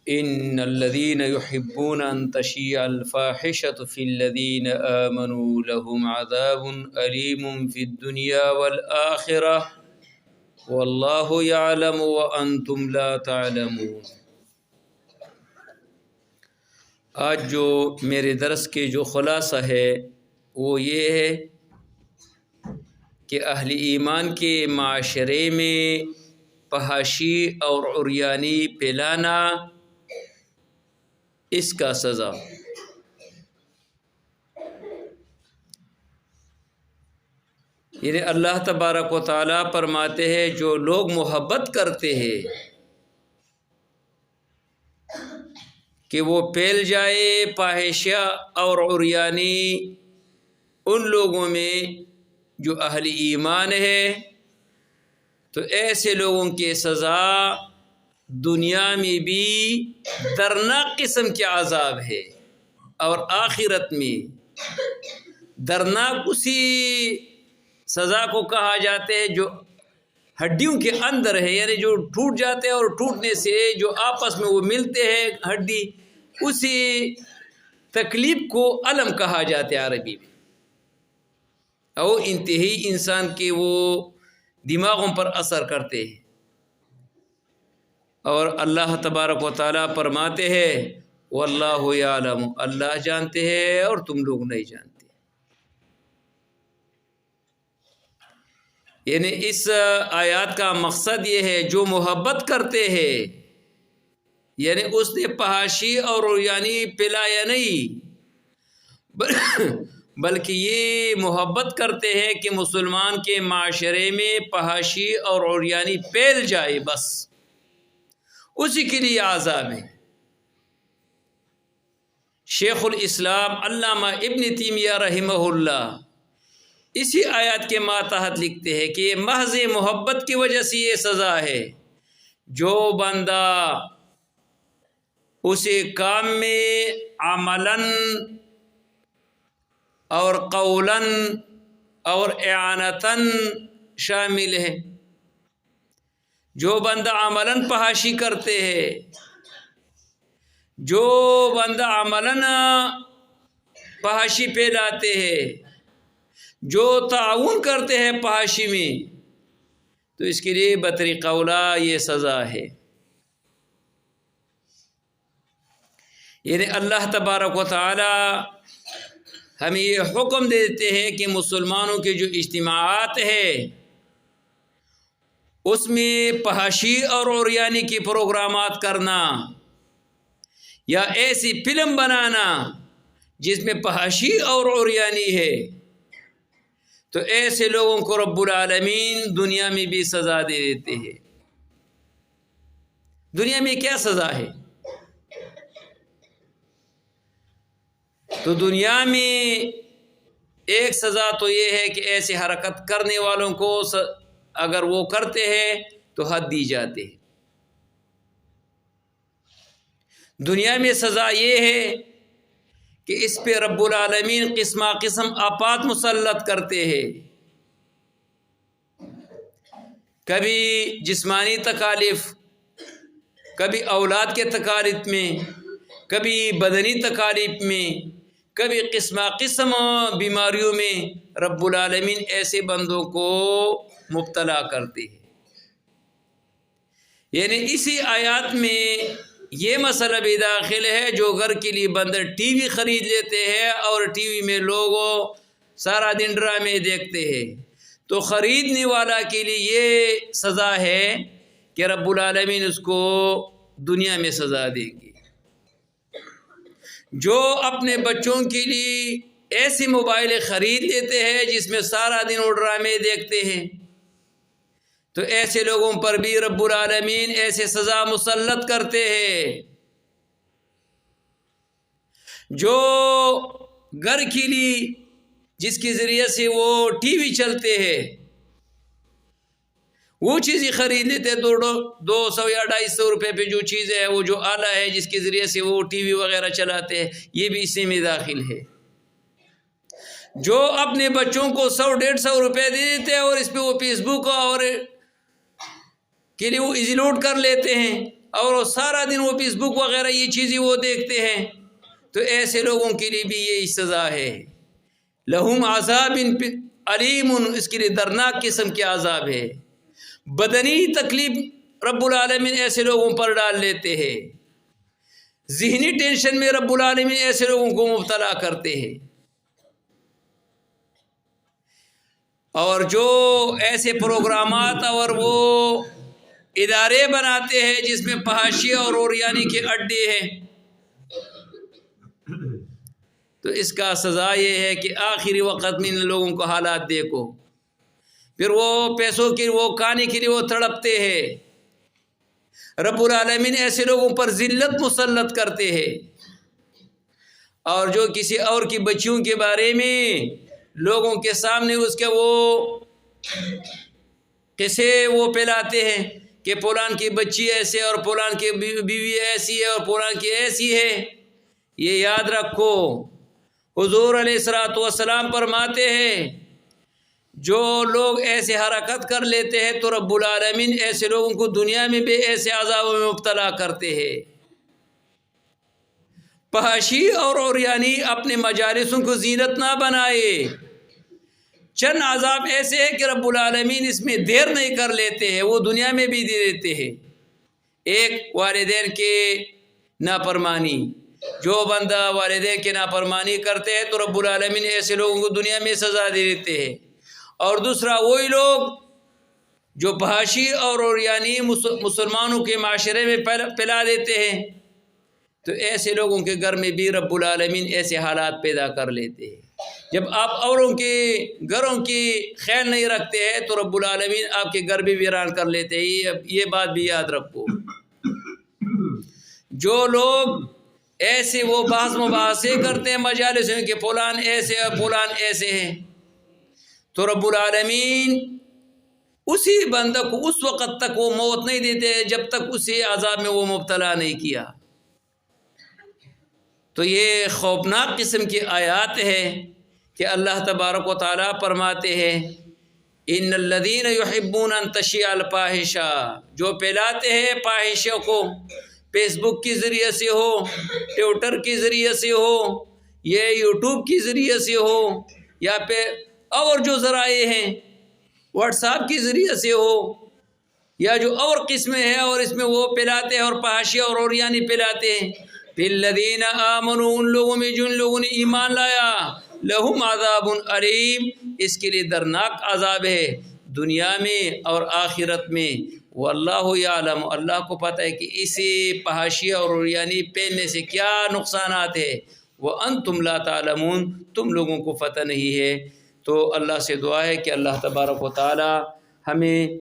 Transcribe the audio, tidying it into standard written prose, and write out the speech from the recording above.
ان الذين يحبون ان تشيع الفاحشة في الذين آمنوا لهم عذاب أليم في الدنيا والآخرة والله يعلم وأنتم لا تعلمون۔ آج جو میرے درس کے جو خلاصہ ہے وہ یہ ہے کہ اہل ایمان کے معاشرے میں فحاشی اور عریانی پھیلانا، اس کا سزا۔ یعنی اللہ تبارک و تعالیٰ فرماتے ہیں جو لوگ محبت کرتے ہیں کہ وہ پھیل جائے فاحشہ اور عریانی ان لوگوں میں جو اہل ایمان ہے، تو ایسے لوگوں کی سزا دنیا میں بھی درناک قسم کے عذاب ہے اور آخرت میں درناک اسی سزا کو کہا جاتا ہے جو ہڈیوں کے اندر ہے، یعنی جو ٹوٹ جاتے ہیں اور ٹوٹنے سے جو آپس میں وہ ملتے ہیں ہڈی، اسی تکلیف کو الم کہا جاتا ہے عربی میں، اور انتہائی انسان کے وہ دماغوں پر اثر کرتے ہیں۔ اور اللہ تبارک و تعالیٰ فرماتے ہیں واللہ یعلم، اللہ جانتے ہیں اور تم لوگ نہیں جانتے۔ یعنی اس آیات کا مقصد یہ ہے جو محبت کرتے ہیں، یعنی اس نے فحاشی اور عریانی پھیلایا نہیں، بلکہ یہ محبت کرتے ہیں کہ مسلمان کے معاشرے میں فحاشی اور عریانی پھیل جائے، بس اسی کے لیے عذاب ہے۔ شیخ الاسلام علامہ ابن تیمیہ رحمہ اللہ اسی آیات کے ماتحت لکھتے ہیں کہ محض محبت کی وجہ سے یہ سزا ہے۔ جو بندہ اسے کام میں عملاً اور قولاً اور اعانتاً شامل ہے، جو بندہ عملاً فحاشی کرتے ہیں، جو بندہ عملاً فحاشی پھیلاتے ہیں، جو تعاون کرتے ہیں فحاشی میں، تو اس کے لیے بطریقہ اولا یہ سزا ہے۔ یعنی اللہ تبارک و تعالی ہمیں یہ حکم دیتے ہیں کہ مسلمانوں کے جو اجتماعات ہیں اس میں فحاشی اور عریانی کی پروگرامات کرنا یا ایسی فلم بنانا جس میں فحاشی اور عریانی ہے، تو ایسے لوگوں کو رب العالمین دنیا میں بھی سزا دے دیتے ہیں۔ دنیا میں کیا سزا ہے؟ تو دنیا میں ایک سزا تو یہ ہے کہ ایسی حرکت کرنے والوں کو اگر وہ کرتے ہیں تو حد دی جاتے ہیں۔ دنیا میں سزا یہ ہے کہ اس پہ رب العالمین قسم قسم آفات مسلط کرتے ہیں، کبھی جسمانی تکالیف، کبھی اولاد کے تکالیف میں، کبھی بدنی تکالیف میں، کبھی قسم قسم بیماریوں میں رب العالمین ایسے بندوں کو مبتلا کرتے ہیں۔ یعنی اسی آیات میں یہ مسئلہ بھی داخل ہے، جو گھر کے لیے بندر ٹی وی خرید لیتے ہیں اور ٹی وی میں لوگ سارا دن ڈرامے دیکھتے ہیں، تو خریدنے والا کے لیے یہ سزا ہے کہ رب العالمین اس کو دنیا میں سزا دیں گے۔ جو اپنے بچوں کے لیے ایسی موبائل خرید لیتے ہیں جس میں سارا دن وہ ڈرامے دیکھتے ہیں، تو ایسے لوگوں پر بھی رب العالمین ایسے سزا مسلط کرتے ہیں۔ جو گھر کے لیے جس کے ذریعے سے وہ ٹی وی چلتے ہیں، وہ چیزیں خرید لیتے ہیں 200 یا 250 روپے پہ، جو چیز ہے وہ جو آلہ ہے جس کے ذریعے سے وہ ٹی وی وغیرہ چلاتے ہیں، یہ بھی اسی میں داخل ہے۔ جو اپنے بچوں کو 100-150 روپے دے دیتے ہیں اور اس پہ وہ فیس بک اور کے لیے وہ ایزی لوڈ کر لیتے ہیں، اور وہ سارا دن وہ فیس بک وغیرہ یہ چیزیں وہ دیکھتے ہیں، تو ایسے لوگوں کے لیے بھی یہی سزا ہے۔ لہم عذاب علیم، اس کے لیے دردناک قسم کے عذاب ہے۔ بدنی تکلیف رب العالمین ایسے لوگوں پر ڈال لیتے ہیں، ذہنی ٹینشن میں رب العالمین ایسے لوگوں کو مبتلا کرتے ہیں۔ اور جو ایسے پروگرامات اور وہ ادارے بناتے ہیں جس میں فحاشی اور اوریانی کے اڈے ہیں، تو اس کا سزا یہ ہے کہ آخری وقت میں ان لوگوں کو حالات دیکھو، پھر وہ پیسوں کی وہ کھانے کے لیے وہ تڑپتے ہیں۔ رب العالمین ایسے لوگوں پر ذلت مسلط کرتے ہیں، اور جو کسی اور کی بچیوں کے بارے میں لوگوں کے سامنے اس کے وہ قصے وہ پھیلاتے ہیں کہ فلان کی بچی ایسے اور فلان کی بیوی ایسی ہے اور فلان کی ایسی ہے۔ یہ یاد رکھو، حضور علیہ الصلوۃ والسلام فرماتے ہیں جو لوگ ایسے حرکت کر لیتے ہیں تو رب العالمین ایسے لوگوں کو دنیا میں بھی ایسے عذابوں میں مبتلا کرتے ہیں۔ فحاشی اور اوریانی اپنے مجالسوں کو زینت نہ بنائے۔ چند عذاب ایسے ہیں کہ رب العالمین اس میں دیر نہیں کر لیتے ہیں، وہ دنیا میں بھی دے دیتے ہیں۔ ایک والدین کے نافرمانی، جو بندہ والدین کے نافرمانی کرتے ہیں تو رب العالمین ایسے لوگوں کو دنیا میں سزا دے دیتے ہیں۔ اور دوسرا وہی لوگ جو فحاشی اور اوریانی مسلمانوں کے معاشرے میں پھیلا دیتے ہیں، تو ایسے لوگوں کے گھر میں بھی رب العالمین ایسے حالات پیدا کر لیتے ہیں۔ جب آپ اوروں کے گھروں کی خیال نہیں رکھتے ہیں تو رب العالمین آپ کے گھر بھی ویران کر لیتے ہیں، یہ بات بھی یاد رکھو۔ جو لوگ ایسے وہ بحث مباحثے کرتے ہیں مجالس میں کہ فلان ایسے اور فلان ایسے ہیں، تو رب العالمین اسی بندہ کو اس وقت تک وہ موت نہیں دیتے جب تک اسے عذاب میں وہ مبتلا نہیں کیا۔ تو یہ خوفناک قسم کی آیات ہے کہ اللہ تبارک و تعالیٰ فرماتے ہیں ان الذین یحبون ان تشیع الفاحشہ، جو پھیلاتے ہیں فاحشہ کو، فیس بک کے ذریعے سے ہو، ٹویٹر کے ذریعے سے ہو، یہ یوٹیوب کے ذریعے سے ہو، یا پھر اور جو ذرائع ہیں واٹس ایپ کے ذریعے سے ہو، یا جو اور قسمیں ہیں اور اس میں وہ پھیلاتے ہیں اور فحاشی اور اوریانی پھیلاتے ہیں۔ فی الذین آمنوا، ان لوگوں میں جن لوگوں نے ایمان لایا، لہم عذاب علیم، اس کے لیے دردناک عذاب ہے دنیا میں اور آخرت میں۔ واللہ یعلم، اللہ کو پتہ ہے کہ اسی فحاشی اور اوریانی پہننے سے کیا نقصانات ہے، وانتم لا تعلمون، تم لوگوں کو پتہ نہیں ہے۔ تو اللہ سے دعا ہے کہ اللہ تبارک و تعالی ہمیں